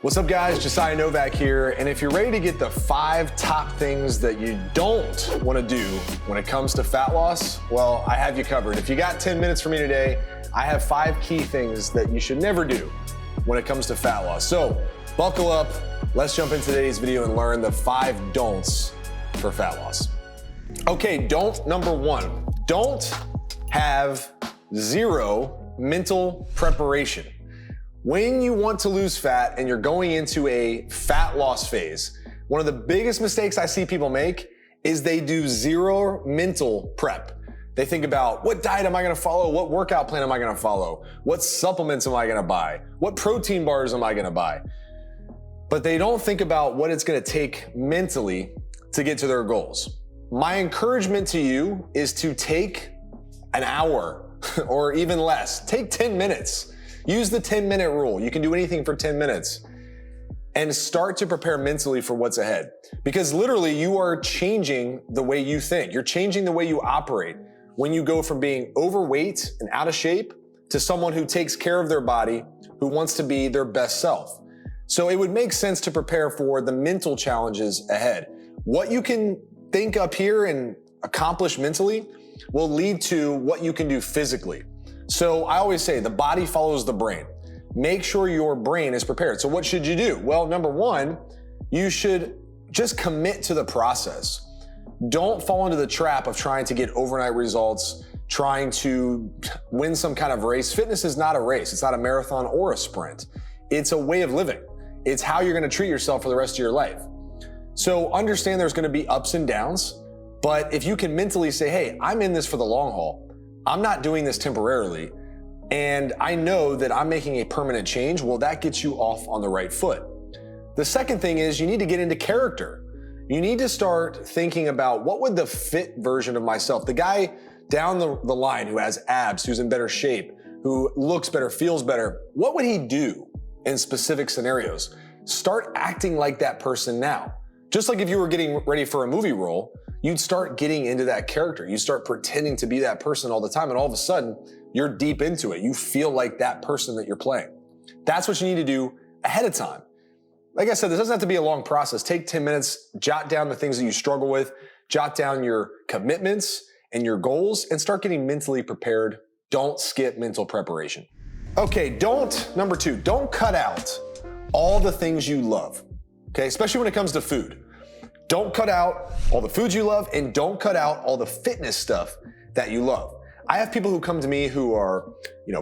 What's up guys, Josiah Novak here, and if you're ready to get the 5 top things that you don't want to do when it comes to fat loss, well, I have you covered. If you got 10 minutes for me today, I have 5 key things that you should never do when it comes to fat loss. So, buckle up, let's jump into today's video and learn the 5 don'ts for fat loss. Okay, don't number 1, don't have zero mental preparation. When you want to lose fat and you're going into a fat loss phase, one of the biggest mistakes I see people make is they do zero mental prep. They think about, what diet am I gonna follow? What workout plan am I gonna follow? What supplements am I gonna buy? What protein bars am I gonna buy? But they don't think about what it's gonna take mentally to get to their goals. My encouragement to you is to take an hour or even less. Take 10 minutes. Use the 10-minute rule. You can do anything for 10 minutes and start to prepare mentally for what's ahead. Because literally you are changing the way you think. You're changing the way you operate when you go from being overweight and out of shape to someone who takes care of their body, who wants to be their best self. So it would make sense to prepare for the mental challenges ahead. What you can think up here and accomplish mentally will lead to what you can do physically. So I always say the body follows the brain. Make sure your brain is prepared. So what should you do? Well, number 1, you should just commit to the process. Don't fall into the trap of trying to get overnight results, trying to win some kind of race. Fitness is not a race. It's not a marathon or a sprint. It's a way of living. It's how you're going to treat yourself for the rest of your life. So understand there's going to be ups and downs, but if you can mentally say, hey, I'm in this for the long haul. I'm not doing this temporarily, and I know that I'm making a permanent change, well, that gets you off on the right foot. The second thing is you need to get into character. You need to start thinking about what would the fit version of myself, the guy down the line who has abs, who's in better shape, who looks better, feels better, what would he do in specific scenarios? Start acting like that person now. Just like if you were getting ready for a movie role, you'd start getting into that character. You start pretending to be that person all the time, and all of a sudden, you're deep into it. You feel like that person that you're playing. That's what you need to do ahead of time. Like I said, this doesn't have to be a long process. Take 10 minutes, jot down the things that you struggle with, jot down your commitments and your goals, and start getting mentally prepared. Don't skip mental preparation. Okay, number 2, don't cut out all the things you love, okay? Especially when it comes to food. Don't cut out all the foods you love, and don't cut out all the fitness stuff that you love. I have people who come to me who are,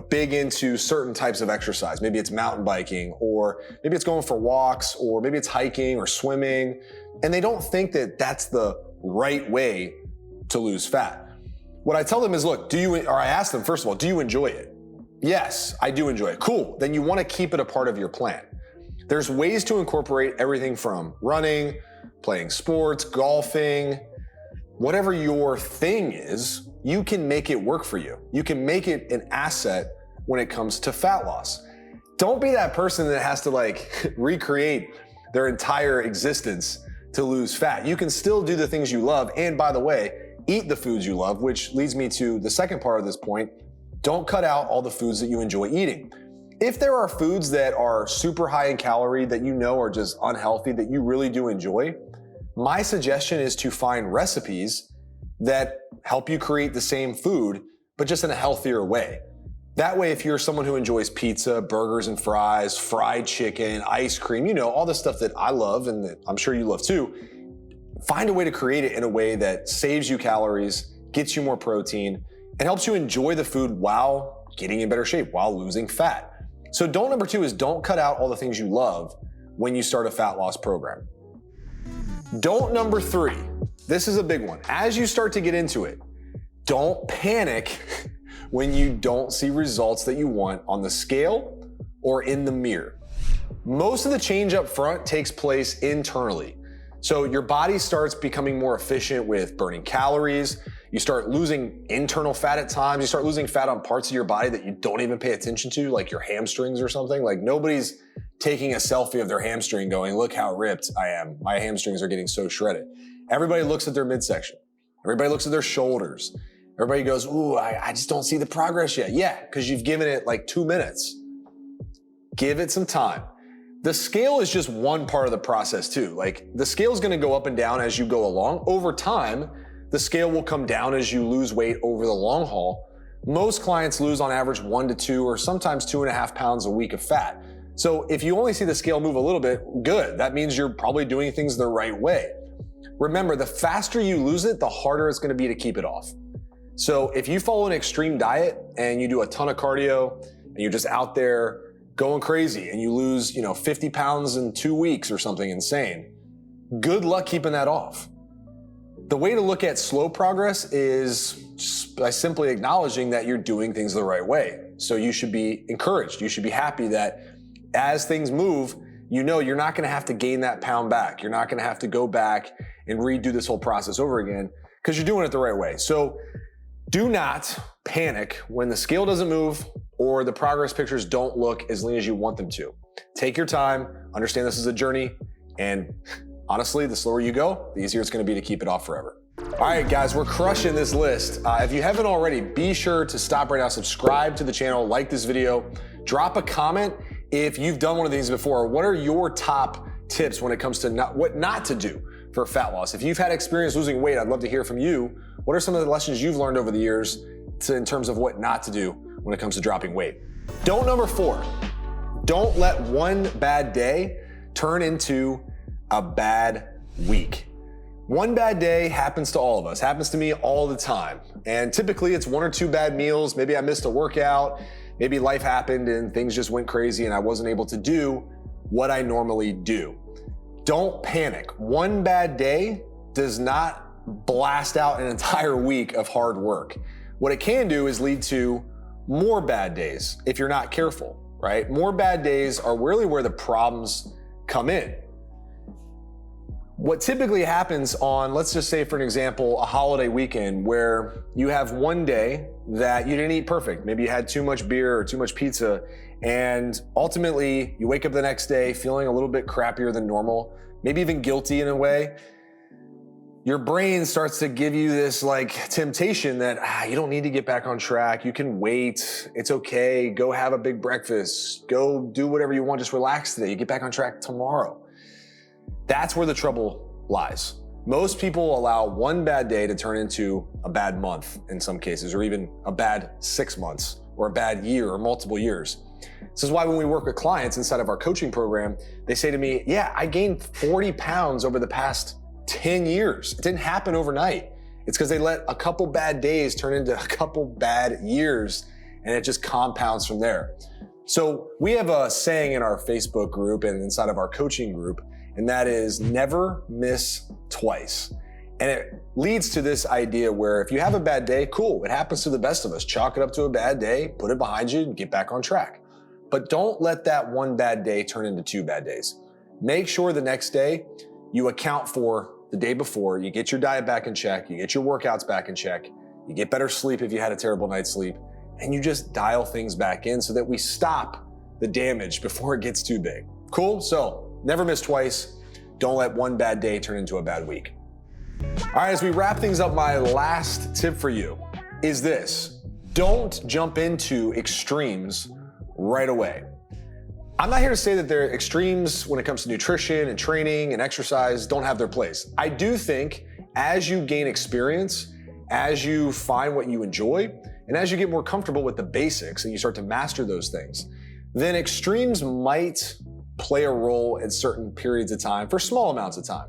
big into certain types of exercise. Maybe it's mountain biking, or maybe it's going for walks, or maybe it's hiking or swimming, and they don't think that that's the right way to lose fat. What I tell them is, look, I ask them, first of all, do you enjoy it? Yes, I do enjoy it. Cool. Then you want to keep it a part of your plan. There's ways to incorporate everything from running, playing sports, golfing, whatever your thing is, you can make it work for you. You can make it an asset when it comes to fat loss. Don't be that person that has to recreate their entire existence to lose fat. You can still do the things you love, and by the way, eat the foods you love, which leads me to the second part of this point. Don't cut out all the foods that you enjoy eating. If there are foods that are super high in calorie that you know are just unhealthy that you really do enjoy, my suggestion is to find recipes that help you create the same food, but just in a healthier way. That way, if you're someone who enjoys pizza, burgers and fries, fried chicken, ice cream, all the stuff that I love and that I'm sure you love too, find a way to create it in a way that saves you calories, gets you more protein, and helps you enjoy the food while getting in better shape, while losing fat. So don't number 2 is don't cut out all the things you love when you start a fat loss program. Don't number 3, this is a big one. As you start to get into it, don't panic when you don't see results that you want on the scale or in the mirror. Most of the change up front takes place internally. So your body starts becoming more efficient with burning calories. You start losing internal fat at times. You start losing fat on parts of your body that you don't even pay attention to, like your hamstrings or something. Like nobody's taking a selfie of their hamstring going, look how ripped I am. My hamstrings are getting so shredded. Everybody looks at their midsection. Everybody looks at their shoulders. Everybody goes, ooh, I just don't see the progress yet. Yeah, because you've given it like 2 minutes. Give it some time. The scale is just one part of the process too. Like the scale is going to go up and down as you go along. Over time, the scale will come down as you lose weight over the long haul. Most clients lose on average 1 to 2 or sometimes 2.5 pounds a week of fat. So if you only see the scale move a little bit, good. That means you're probably doing things the right way. Remember, the faster you lose it, the harder it's going to be to keep it off. So if you follow an extreme diet and you do a ton of cardio and you're just out there going crazy and you lose, 50 pounds in 2 weeks or something insane, good luck keeping that off. The way to look at slow progress is just by simply acknowledging that you're doing things the right way. So you should be encouraged. You should be happy that as things move, you're not going to have to gain that pound back. You're not going to have to go back and redo this whole process over again because you're doing it the right way. So do not panic when the scale doesn't move or the progress pictures don't look as lean as you want them to. Take your time, understand this is a journey, and honestly, the slower you go, the easier it's going to be to keep it off forever. All right, guys, we're crushing this list. If you haven't already, be sure to stop right now, subscribe to the channel, like this video, drop a comment if you've done one of these before. What are your top tips when it comes to what not to do for fat loss? If you've had experience losing weight, I'd love to hear from you. What are some of the lessons you've learned over the years in terms of what not to do when it comes to dropping weight? Don't number 4, don't let one bad day turn into a bad week. One bad day happens to all of us, happens to me all the time. And typically it's 1 or 2 bad meals. Maybe I missed a workout, maybe life happened and things just went crazy and I wasn't able to do what I normally do. Don't panic. One bad day does not blast out an entire week of hard work. What it can do is lead to more bad days if you're not careful, right? More bad days are really where the problems come in. What typically happens on, let's just say for an example, a holiday weekend where you have one day that you didn't eat perfect. Maybe you had too much beer or too much pizza, and ultimately you wake up the next day feeling a little bit crappier than normal, maybe even guilty in a way. Your brain starts to give you this temptation that you don't need to get back on track. You can wait. It's okay. Go have a big breakfast. Go do whatever you want. Just relax today. You get back on track tomorrow. That's where the trouble lies. Most people allow one bad day to turn into a bad month in some cases, or even a bad 6 months or a bad year or multiple years. This is why when we work with clients inside of our coaching program, they say to me, yeah, I gained 40 pounds over the past 10 years. It didn't happen overnight. It's because they let a couple bad days turn into a couple bad years, and it just compounds from there. So we have a saying in our Facebook group and inside of our coaching group, and that is never miss twice. And it leads to this idea where if you have a bad day, cool, it happens to the best of us. Chalk it up to a bad day, put it behind you, and get back on track. But don't let that one bad day turn into 2 bad days. Make sure the next day you account for the day before, you get your diet back in check, you get your workouts back in check, you get better sleep if you had a terrible night's sleep, and you just dial things back in so that we stop the damage before it gets too big. Cool? So never miss twice. Don't let one bad day turn into a bad week. All right, as we wrap things up, my last tip for you is this: don't jump into extremes right away. I'm not here to say that their extremes when it comes to nutrition and training and exercise don't have their place. I do think as you gain experience, as you find what you enjoy, and as you get more comfortable with the basics and you start to master those things, then extremes might play a role at certain periods of time for small amounts of time.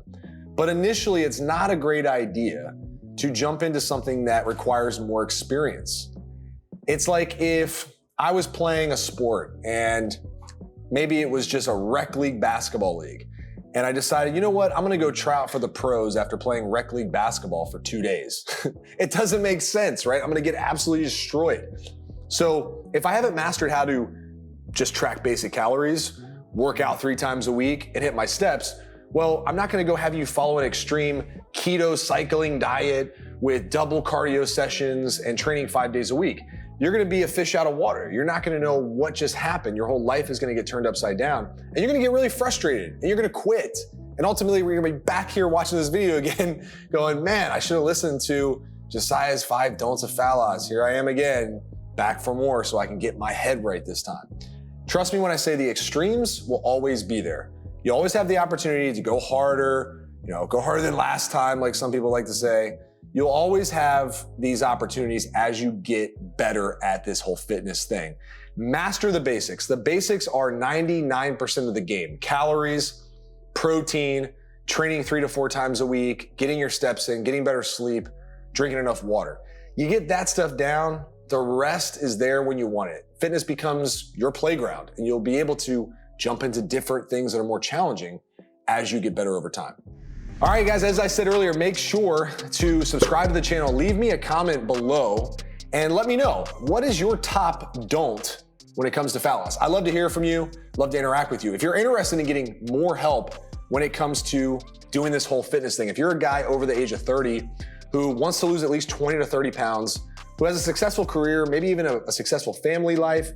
But initially, it's not a great idea to jump into something that requires more experience. It's like if I was playing a sport and maybe it was just a rec league basketball league, and I decided, you know what, I'm gonna go try out for the pros after playing rec league basketball for 2 days. It doesn't make sense, right? I'm gonna get absolutely destroyed. So if I haven't mastered how to just track basic calories, work out 3 times a week, and hit my steps, well, I'm not gonna go have you follow an extreme keto cycling diet with double cardio sessions and training 5 days a week. You're gonna be a fish out of water. You're not gonna know what just happened. Your whole life is gonna get turned upside down, and you're gonna get really frustrated, and you're gonna quit. And ultimately, we're gonna be back here watching this video again, going, man, I should have listened to Josiah's 5 don'ts of fat loss. Here I am again, back for more so I can get my head right this time. Trust me when I say the extremes will always be there. You always have the opportunity to go harder, go harder than last time, like some people like to say. You'll always have these opportunities as you get better at this whole fitness thing. Master the basics. The basics are 99% of the game. Calories, protein, training 3 to 4 times a week, getting your steps in, getting better sleep, drinking enough water. You get that stuff down, the rest is there when you want it. Fitness becomes your playground, and you'll be able to jump into different things that are more challenging as you get better over time. All right, guys, as I said earlier, make sure to subscribe to the channel. Leave me a comment below and let me know, what is your top don't when it comes to fat loss? I'd love to hear from you, love to interact with you. If you're interested in getting more help when it comes to doing this whole fitness thing, if you're a guy over the age of 30 who wants to lose at least 20 to 30 pounds, who has a successful career, maybe even a successful family life,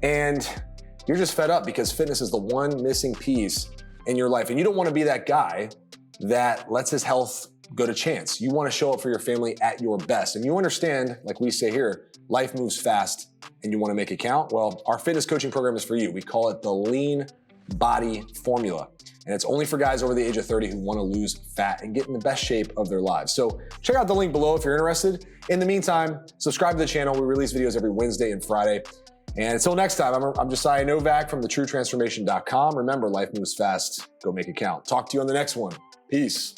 and you're just fed up because fitness is the one missing piece in your life, and you don't want to be that guy that lets his health go to chance. You want to show up for your family at your best. And you understand, like we say here, life moves fast and you want to make it count. Well, our fitness coaching program is for you. We call it the Lean Body Formula. And it's only for guys over the age of 30 who want to lose fat and get in the best shape of their lives. So check out the link below if you're interested. In the meantime, subscribe to the channel. We release videos every Wednesday and Friday. And until next time, I'm Josiah Novak from thetruetransformation.com. Remember, life moves fast. Go make it count. Talk to you on the next one. Peace.